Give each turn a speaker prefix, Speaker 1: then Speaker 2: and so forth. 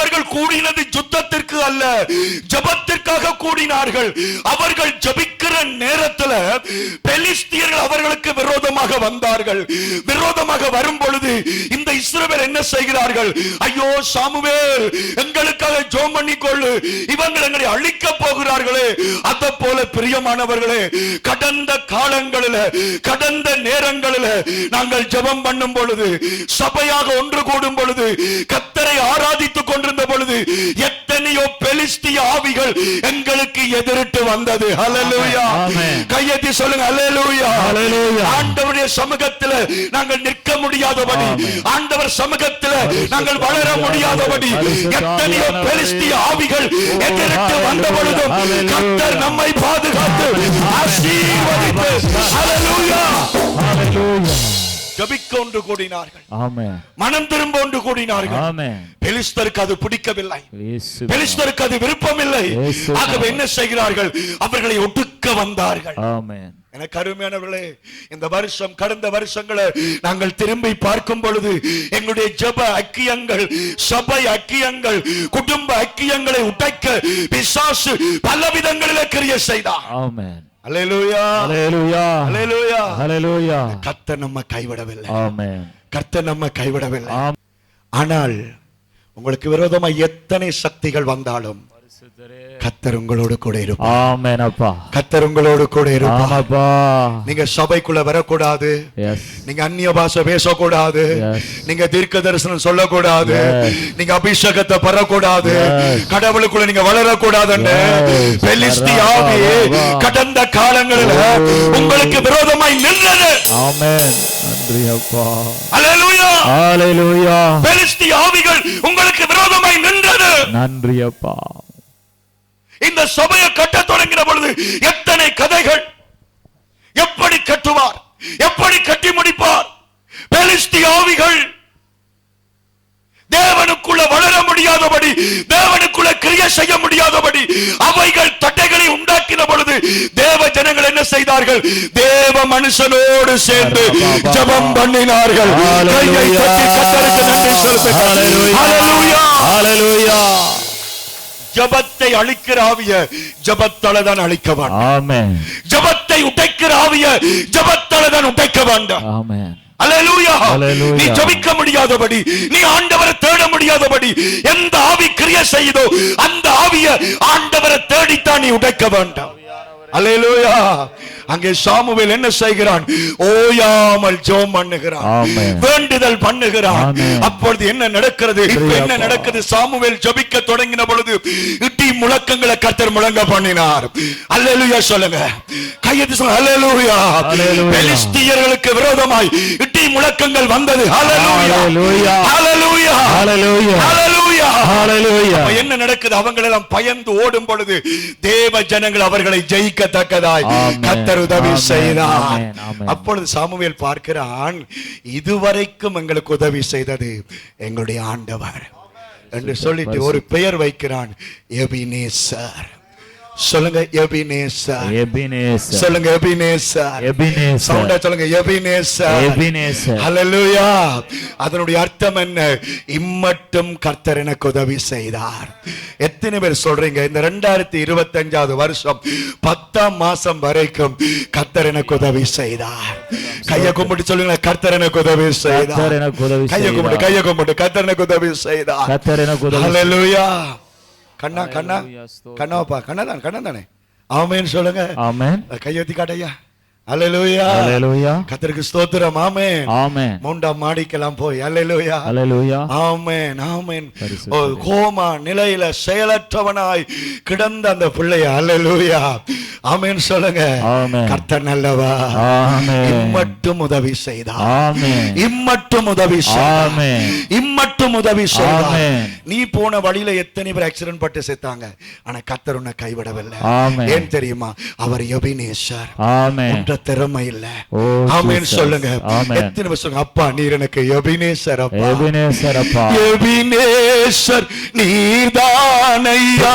Speaker 1: அவர்கள் கூடினது யுத்தத்திற்கு அல்ல, ஜெபத்திற்காக கூடினார்கள். அவர்கள் ஜெபிக்கிற நேரத்தில் பெலிஸ்தியர்கள் அவர்களுக்கு விரோதமாக வந்தார்கள். விரோதமாக வரும் பொழுது இந்த இஸ்ரவேல் என்ன செய்கிறார்கள்? ஐயோ சாமுவேல், எங்களுக்காக ஜெபம் பண்ணிக்கொள்ளு, இவங்கள் எங்களை அழிக்க போகிறார்களே. அத போல பிரியமானவர்களே, கடந்த காலங்களில், கடந்த நேரங்களில் நாங்கள் ஜெபம் பண்ணும் பொழுது, சபையாக ஒன்று கூடும் பொழுது, கர்த்தரை ஆராதித்துக் கொண்டிருந்த பொழுது எத்தனையோ பெலிஸ்திய ஆவிகள் எங்களுக்கு எதிரிட்டு வந்தது. ஹல்லேலூயா. கையெத்தி சொல்லுங்க ஹல்லேலூயா. ஆண்டவருடைய சமூகத்தில் நாங்கள் நிற்க முடியாதபடி, ஆண்டவர் சமூகத்தில் நாங்கள் வளர முடியாதபடி எத்தனையோ பெலிஸ்திய ஆவிகள் எதிரிட்டு வந்த பொழுதும் கர்த்தர் நம்மை பாதுகாத்து ஆசீர்வதித்து ஹல்லேலூயா ஜெபிக்க ஒன்று கூடினார்கள். மனம் திரும்ப ஒன்று கூடினார்கள். பெலிஸ்தருக்கு அது பிடிக்கவில்லை, பெலிஸ்தருக்கு அது விருப்பம் இல்லை. ஆகவே என்ன செய்கிறார்கள்? அவர்களை ஒடுக்க வந்தார்கள். எனக்கு அருமையானவர்களே, இந்த வருஷம், கடந்த வருஷங்களை நாங்கள் திரும்பி பார்க்கும் பொழுது எங்களுடைய ஜெப ஐக்கியங்கள், சபை ஐக்கியங்கள், குடும்ப ஐக்கியங்களை உடைக்க பிசாசு பல விதங்களிலே கிரியை செய்தார். ஆமென். அல்லேலூயா, அல்லேலூயா, அல்லேலூயா, அல்லேலூயா. கர்த்தர் நம்மை கைவிடவில்லை. ஆமென். கர்த்தர் நம்மை கைவிடவில்லை. ஆனால் உங்களுக்கு விரோதமா எத்தனை சக்திகள் வந்தாலும் கர்த்தர் உங்களோடு கூட இருப்பார். ஆமென் அப்பா. கர்த்தர் உங்களோடு கூட இருப்பார். அப்பா. நீங்க சபைக்குள்ள வரக்கூடாது, நீங்க அந்நிய பாஷை பேசக்கூடாது, நீங்க தீர்க்க தரிசனம் சொல்லக்கூடாது, நீங்க அபிஷேகத்தை பெறக்கூடாது, கடவுளுக்குள்ள நீங்க வளரக்கூடாதுன்னு பெலிஸ்திய ஆவி கடந்த காலங்களில் உங்களுக்கு விரோதமாய் நின்றது. ஆமென். நன்றி அப்பா. அல்லேலூயா, அல்லேலூயா. பெலிஸ்திய ஆவிகள் உங்களுக்கு விரோதமாய் நின்றது. நன்றி அப்பா. இந்த சபையை கட்ட தொடங்கின பொழுது எத்தனை கதைகள், எப்படி கட்டுவார், எப்படி கட்டி முடிப்பார். பெலிஸ்திய ஆவிகள் தேவனுக்குள்ள வளர முடியாதபடி, தேவனுக்குள்ள கிரியை செய்ய முடியாதபடி அவைகள் தட்டைகளை உண்டாக்கின பொழுது தேவ ஜனங்கள் என்ன செய்தார்கள்? தேவ மனுஷனோடு சேர்ந்து ஜெபம் பண்ணினார்கள். கையை தட்டி கர்த்தருக்கு நன்றி செலுத்துங்கள். ஹல்லேலூயா, ஹல்லேலூயா. ஜபத்தை அழிக்கிற ஆவிய ஜபத்தால தான் அழிக்க வேண்டும். ஆமென். ஜபத்தை உடைக்கிற ஆவிய ஜபத்தால தான் உடைக்க வேண்டும். ஆமென். அல்லேலூயா. நீ ஜெபிக்க முடியாதபடி, நீ ஆண்டவரை தேட முடியாதபடி எந்த ஆவி கிரியை செய்தோ அந்த ஆவிய ஆண்டவரை தேடித்தான் நீ உடைக்க வேண்டும். அல்லேலூயா. அங்கே சாமுவேல் என்ன செய்கிறான்? ஓயாமல் ஜெபம் பண்ணுகிறான், வேண்டுதல் பண்ணுகிறான். அப்பொழுது என்ன நடக்கிறது? என்ன நடக்குது? சாமுவேல் ஜெபிக்க தொடங்கின பொழுது இடி முழக்கங்களை கர்த்தர் முழங்க பண்ணினார். அல்லேலூயா சொல்லுங்க, கையெத்தி சொல்லுங்க. அல்லேலூயா. பெலிஸ்தியர்களுக்கு விரோதமாய் இடி முழக்கங்கள் வந்தது. அல்லேலூயா, அல்லேலூயா, அல்லேலூயா, அல்லேலூயா, அல்லேலூயா. என்ன நடக்குது? அவங்க எல்லாம் பயந்து ஓடும் பொழுது தேவ ஜனங்கள் அவர்களை ஜெயிக்கத்தக்கதாய் கர்த்தர் உதவி செய்தார். அப்பொழுது சாமுவேல் பார்க்கிறான், இதுவரைக்கும் எங்களுக்கு உதவி செய்தது எங்களுடைய ஆண்டவர் என்று சொல்லிட்டு ஒரு பெயர் வைக்கிறான், எபினேசர். சொல்லுங்க எபினேசர். எபினேசர். சொல்லுங்க எபினேசர். எபினேசர். சவுண்டா சொல்லுங்க எபினேசர். எபினேசர். ஹல்லேலூயா. அதனுடைய அர்த்தம் என்ன? இம்மட்டும் கர்த்தர் எனக்கு உதவி செய்தார். எத்தனை பேர் சொல்றீங்க இந்த 2025 வருஷம் 10ஆம் மாசம் வரைக்கும் கர்த்தர் எனக்கு உதவி செய்தார்? கையை கும்பிட்டு சொல்லுங்க, கர்த்தர் எனக்கு உதவி செய்தார். கையை கும்பிட்டு, கையை கும்பிட்டு, கர்த்தர் எனக்கு உதவி செய்தார். கர்த்தர் எனக்கு உதவி. ஹல்லேலூயா. கண்ணா கண்ணா கண்ணாப்பா, கண்ணாதான், கண்ணா தானே. ஆமென் சொல்லுங்க. ஆமென். கையெத்தி காட்டையா. அல்லேலூயா, அல்லேலூயா. கர்த்தருக்கு ஸ்தோத்திரம். ஆமென், ஆமென். மூன்றாம் மாடிக்கெல்லாம் போய் அல்லேலூயா, அல்லேலூயா, ஆமென், ஆமென். கோமா நிலையில செயலற்றவனாய் கிடந்த அந்த பிள்ளைய அல்லேலூயா, ஆமென் சொல்லுங்க. கர்த்தர் நல்லவா. இம்மட்டும் உதவி செய்தார். இம்மட்டும் உதவி செய்தார். இம்மட்டும் உதவி செய்தார். நீ போன வழியில எத்தனை பேர் ஆக்சிடென்ட் பட்டு செத்தாங்க, ஆனா கர்த்தர் உன்னை கைவிடவில்லை. ஏன் தெரியுமா? அவர் எபினேசர். திறமை இல்ல. ஆமென் சொல்லுங்க. எத்தனை பேர் சொல்லுங்க, அப்பா நீர் எனக்கு எபினேசர். அப்பா எபினேசர், அப்பா எபினேசர் நீர்தானையா.